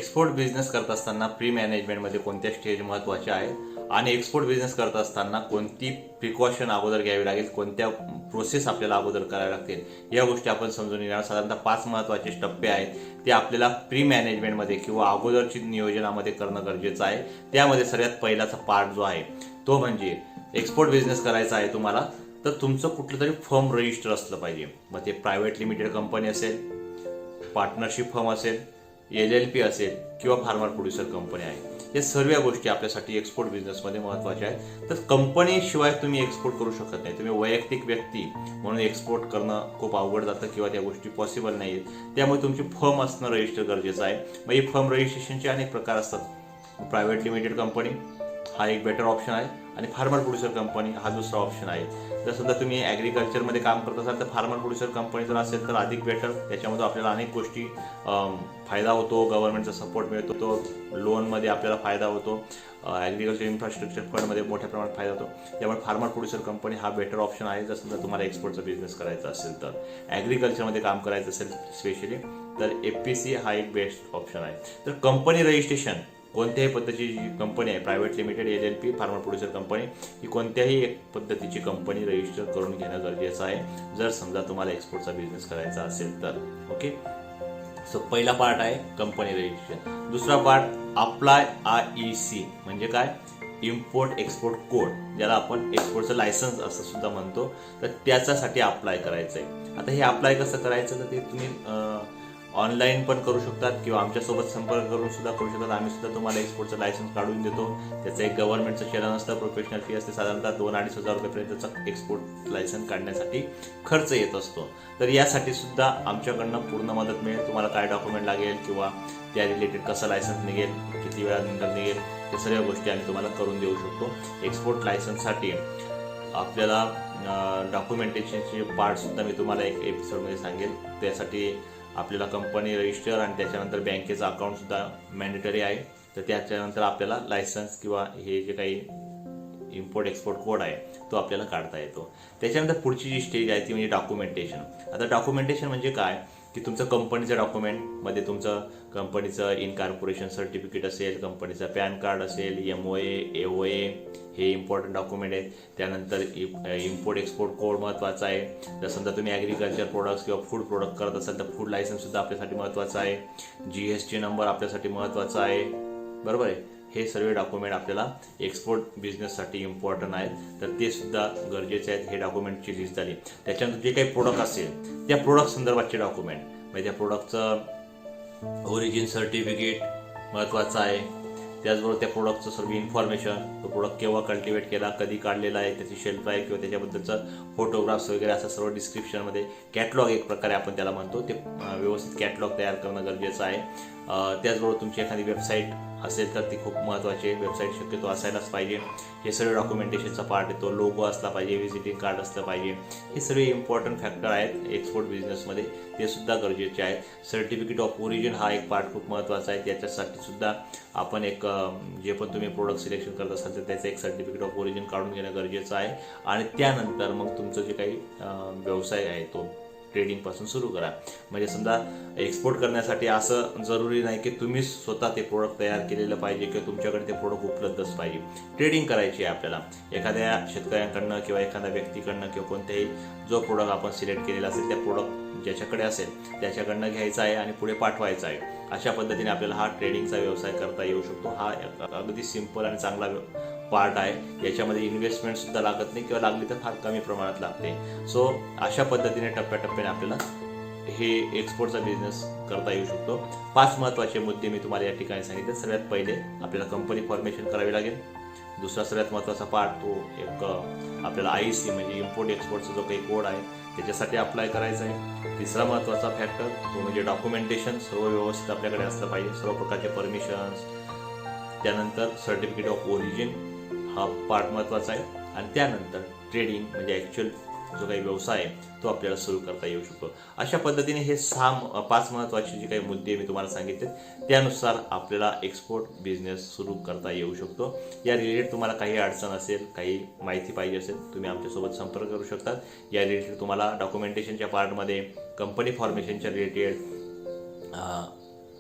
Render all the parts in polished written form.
Export business करत असताना pre मॅनेजमेंटमध्ये कोणत्या स्टेज महत्त्वाच्या आहेत आणि एक्सपोर्ट बिझनेस करत असताना कोणती प्रिकॉशन अगोदर घ्यावी लागेल, कोणत्या प्रोसेस आपल्याला अगोदर कराव्या लागतील, या गोष्टी आपण समजून घेणार. साधारणतः 5 महत्त्वाचे टप्पे आहेत, ते आपल्याला प्री मॅनेजमेंटमध्ये किंवा अगोदरची नियोजनामध्ये करणं गरजेचं आहे. त्यामध्ये सगळ्यात पहिलाचा पार्ट जो आहे तो म्हणजे एक्सपोर्ट बिझनेस करायचा आहे तुम्हाला, तर तुमचं कुठलं तरी फर्म रजिस्टर असलं पाहिजे. मग ते प्रायव्हेट लिमिटेड कंपनी असेल, पार्टनरशिप फर्म असेल, LLP असेल किंवा फार्मर प्रोड्युसर कंपनी आहे. या सर्व गोष्टी आपल्यासाठी एक्सपोर्ट बिझनेसमध्ये महत्त्वाच्या आहेत. तर कंपनीशिवाय तुम्ही एक्सपोर्ट करू शकत नाही. तुम्ही वैयक्तिक व्यक्ती म्हणून एक्सपोर्ट करणं खूप अवघड जातं किंवा त्या गोष्टी पॉसिबल नाही आहेत. त्यामुळे तुमची फर्म असणं रजिस्टर गरजेचं आहे. मग ही फर्म रजिस्ट्रेशनचे अनेक प्रकार असतात. प्रायव्हेट लिमिटेड कंपनी हा एक बेटर ऑप्शन आहे आणि फार्मर प्रोड्युसर कंपनी हा दुसरा ऑप्शन आहे. जर समजा तुम्ही ॲग्रिकल्चरमध्ये काम करत असाल तर फार्मर प्रोड्युसर कंपनी जर असेल तर अधिक बेटर. त्याच्यामध्ये आपल्याला अनेक गोष्टी फायदा होतो, गव्हर्नमेंटचा सपोर्ट मिळतो, तो लोनमध्ये आपल्याला फायदा होतो, ॲग्रिकल्चर इन्फ्रास्ट्रक्चर फंडमध्ये मोठ्या प्रमाणात फायदा होतो. त्यामुळे फार्मर प्रोड्युसर कंपनी हा बेटर ऑप्शन आहे. जर समजा तुम्हाला एक्सपोर्टचा बिझनेस करायचा असेल तर, ॲग्रिकल्चरमध्ये काम करायचं असेल स्पेशली, तर FPC हा एक बेस्ट ऑप्शन आहे. तर कंपनी रजिस्ट्रेशन कोणत्याही पद्धतीची जी कंपनी आहे, private limited, LLP, farmer producer company, ही कोणत्याही एक पद्धतीची कंपनी रजिस्टर करून घेणं गरजेचं आहे जर समजा तुम्हाला एक्सपोर्टचा बिझनेस करायचा असेल तर. ओके, सो पहिला पार्ट आहे कंपनी रजिस्ट्रेशन. दुसरा पार्ट अप्लाय IEC म्हणजे काय, इम्पोर्ट एक्सपोर्ट कोड, ज्याला आपण एक्सपोर्टचं लायसन्स असं सुद्धा म्हणतो. तर त्याच्यासाठी अप्लाय करायचं आहे. आता हे अप्लाय कसं करायचं, तर ते तुम्ही ऑनलाईन पण करू शकतात किंवा आमच्यासोबत संपर्क करून सुद्धा करू शकतात. आम्ही सुद्धा तुम्हाला एक्सपोर्टचं लायसन्स काढून देतो. त्याचं एक गव्हर्नमेंटचं चलन असतं, प्रोफेशनल फी असते. साधारणतः 2-2.5 हजार रुपयेपर्यंतचा एक्सपोर्ट लायसन्स काढण्यासाठी खर्च येत असतो. तर यासाठी सुद्धा आमच्याकडनं पूर्ण मदत मिळेल. तुम्हाला काय डॉक्युमेंट लागेल किंवा त्या रिलेटेड कसं लायसन्स निघेल, किती वेळानंतर निघेल, या सर्व गोष्टी आम्ही तुम्हाला करून देऊ शकतो. एक्सपोर्ट लायसन्ससाठी आपल्याला डॉक्युमेंटेशनचे पार्टसुद्धा मी तुम्हाला एक एपिसोडमध्ये सांगेल. त्यासाठी आपल्याला कंपनी रजिस्टर आणि त्याच्यानंतर बँकेचं अकाउंटसुद्धा मॅन्डेटरी आहे. तर त्याच्यानंतर आपल्याला लायसन्स किंवा हे जे काही इम्पोर्ट एक्सपोर्ट कोड आहे तो आपल्याला काढता येतो. त्याच्यानंतर पुढची जी स्टेज आहे ती म्हणजे डॉक्युमेंटेशन. आता डॉक्युमेंटेशन म्हणजे काय, की तुमचं कंपनीचं डॉक्युमेंटमध्ये तुमचं कंपनीचं इनकॉर्पोरेशन सर्टिफिकेट असेल, कंपनीचं पॅन कार्ड असेल, MOA, AOA, हे इम्पॉर्टंट डॉक्युमेंट आहेत. त्यानंतर इम्पोर्ट एक्सपोर्ट कोड महत्त्वाचा आहे. जर समजा तुम्ही ॲग्रिकल्चर प्रोडक्ट्स किंवा फूड प्रोडक्ट करत असाल तर फूड लायसन्ससुद्धा आपल्यासाठी महत्त्वाचा आहे. GST नंबर आपल्यासाठी महत्त्वाचा आहे, बरोबर आहे. हे सर्व डॉक्युमेंट आपल्याला एक्सपोर्ट बिझनेससाठी इम्पॉर्टंट आहेत, तर ते सुद्धा गरजेचे आहेत. हे डॉक्युमेंटची लिस्ट झाली. त्याच्यानंतर जे काही प्रोडक्ट असेल त्या प्रोडक्ट संदर्भातचे डॉक्युमेंट, म्हणजे त्या प्रोडक्टचं ओरिजिन सर्टिफिकेट महत्त्वाचं आहे. त्याचबरोबर त्या प्रोडक्टचं सर्व इन्फॉर्मेशन, तो प्रोडक्ट केव्हा कल्टिवेट केला, कधी काढलेला आहे, त्याची शेल्फ आहे किंवा त्याच्याबद्दलचं फोटोग्राफ्स वगैरे असं सर्व डिस्क्रिप्शनमध्ये कॅटलॉग एक प्रकारे आपण त्याला म्हणतो, ते व्यवस्थित कॅटलॉग तयार करणं गरजेचं आहे. त्याचबरोबर तुमची एखादी वेबसाईट असेल तर ती खूप महत्त्वाची आहे. वेबसाईट शक्यतो असायलाच पाहिजे. हे सर्व डॉक्युमेंटेशनचा पार्ट येतो. लोगो असला पाहिजे, व्हिजिटिंग कार्ड असलं पाहिजे. हे सर्व इम्पॉर्टंट फॅक्टर आहेत एक्सपोर्ट बिझनेसमध्ये, ते सुद्धा गरजेचे आहेत. सर्टिफिकेट ऑफ ओरिजिन हा एक पार्ट खूप महत्त्वाचा आहे. त्याच्यासाठी सुद्धा आपण एक जे पण तुम्ही प्रोडक्ट सिलेक्शन करत असाल तर त्याचं एक सर्टिफिकेट ऑफ ओरिजिन काढून घेणं गरजेचं आहे. आणि त्यानंतर मग तुमचं जे काही व्यवसाय आहे तो ट्रेडिंगपासून सुरू करा. म्हणजे समजा एक्सपोर्ट करण्यासाठी असं जरुरी नाही की तुम्ही स्वतः ते प्रोडक्ट तयार केलेलं पाहिजे किंवा तुमच्याकडे ते प्रोडक्ट उपलब्धच पाहिजे. ट्रेडिंग करायची आहे आपल्याला एखाद्या शेतकऱ्यांकडनं किंवा एखाद्या व्यक्तीकडनं किंवा कोणत्याही जो प्रोडक्ट आपण सिलेक्ट केलेला असेल त्या प्रोडक्ट ज्याच्याकडे असेल त्याच्याकडनं घ्यायचा आहे आणि पुढे पाठवायचा आहे. अशा पद्धतीने आपल्याला हा ट्रेडिंगचा व्यवसाय करता येऊ शकतो. हा अगदी सिंपल आणि चांगला पार्ट आहे. याच्यामध्ये इन्व्हेस्टमेंटसुद्धा लागत नाही किंवा लागली तर फार कमी प्रमाणात लागते. सो अशा पद्धतीने टप्प्याटप्प्याने आपल्याला हे एक्सपोर्टचा बिझनेस करता येऊ शकतो. 5 महत्त्वाचे मुद्दे मी तुम्हाला या ठिकाणी सांगितले. सगळ्यात पहिले आपल्याला कंपनी फॉर्मेशन करावी लागेल. दुसरा सगळ्यात महत्त्वाचा पार्ट तो एक आपल्याला IEC म्हणजे इम्पोर्ट एक्सपोर्टचा जो काही कोड आहे त्याच्यासाठी अप्लाय करायचा आहे. तिसरा महत्त्वाचा फॅक्टर तो म्हणजे डॉक्युमेंटेशन, सर्व व्यवस्थित आपल्याकडे असलं पाहिजे, सर्व प्रकारचे परमिशन्स. त्यानंतर सर्टिफिकेट ऑफ ओरिजिन हा पार्ट महत्त्वाचा आहे. आणि त्यानंतर ट्रेडिंग म्हणजे ॲक्च्युअल जो काही व्यवसाय आहे तो आपल्याला सुरू करता येऊ शकतो. अशा पद्धतीने हे 5 महत्त्वाचे जे काही मुद्दे मी तुम्हाला सांगितले त्यानुसार आपल्याला एक्सपोर्ट बिझनेस सुरू करता येऊ शकतो. या रिलेटेड तुम्हाला काही अडचण असेल, काही माहिती पाहिजे असेल, तुम्ही आमच्यासोबत संपर्क करू शकतात. या रिलेटेड तुम्हाला डॉक्युमेंटेशनच्या पार्टमध्ये, कंपनी फॉर्मेशनच्या रिलेटेड,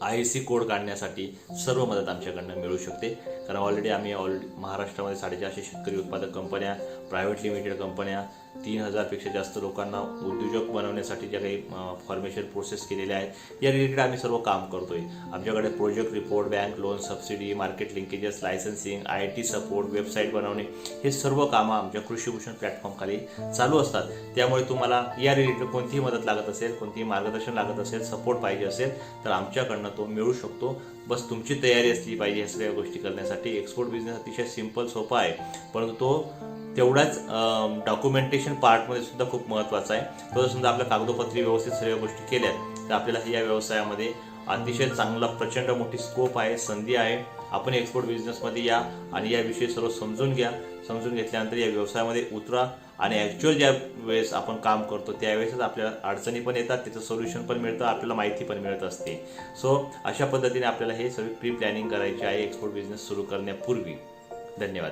IEC कोड काढण्यासाठी सर्व मदत आमच्याकडनं मिळू शकते. कारण आम्ही महाराष्ट्रामध्ये 450 शेतकरी उत्पादक कंपन्या, प्रायव्हेट लिमिटेड कंपन्या, 3000पेक्षा जास्त लोकांना उद्योजक बनवण्यासाठी ज्या काही फॉर्मेशन प्रोसेस केलेल्या आहेत या रिलेटेड आम्ही सर्व काम करतोय. आमच्याकडे project report, bank loan, subsidy, market linkages, licensing, IT support, website बनवणे हे सर्व कामं आमच्या कृषीभूषण प्लॅटफॉर्मखाली चालू असतात. त्यामुळे तुम्हाला या रिलेटेड कोणतीही मदत लागत असेल, कोणतीही मार्गदर्शन लागत असेल, सपोर्ट पाहिजे असेल तर आमच्याकडनं तो मिळू शकतो. बस तुमची तयारी असली पाहिजे या सगळ्या गोष्टी करण्यासाठी. एक्सपोर्ट बिझनेस अतिशय सिंपल, सोपा आहे, परंतु तो तेवढाच डॉक्युमेंटेशन पार्टमध्ये सुद्धा खूप महत्त्वाचा आहे. तो जर समजा आपल्या कागदोपत्री व्यवस्थित सगळ्या गोष्टी केल्यात तर आपल्याला या व्यवसायामध्ये अतिशय चांगला प्रचंड मोठी स्कोप आहे, संधी आहे. आपण एक्सपोर्ट बिझनेसमध्ये या आणि याविषयी सर्व समजून घ्या. समजून घेतल्यानंतर या व्यवसायामध्ये उतरा आणि ॲक्च्युअल ज्या वेळेस आपण काम करतो त्यावेळेसच आपल्याला अडचणी पण येतात, त्याचं सोल्युशन पण मिळतं, आपल्याला माहिती पण मिळत असते. सो अशा पद्धतीने आपल्याला हे सगळी प्री प्लॅनिंग करायची आहे एक्सपोर्ट बिझनेस सुरू करण्यापूर्वी. धन्यवाद.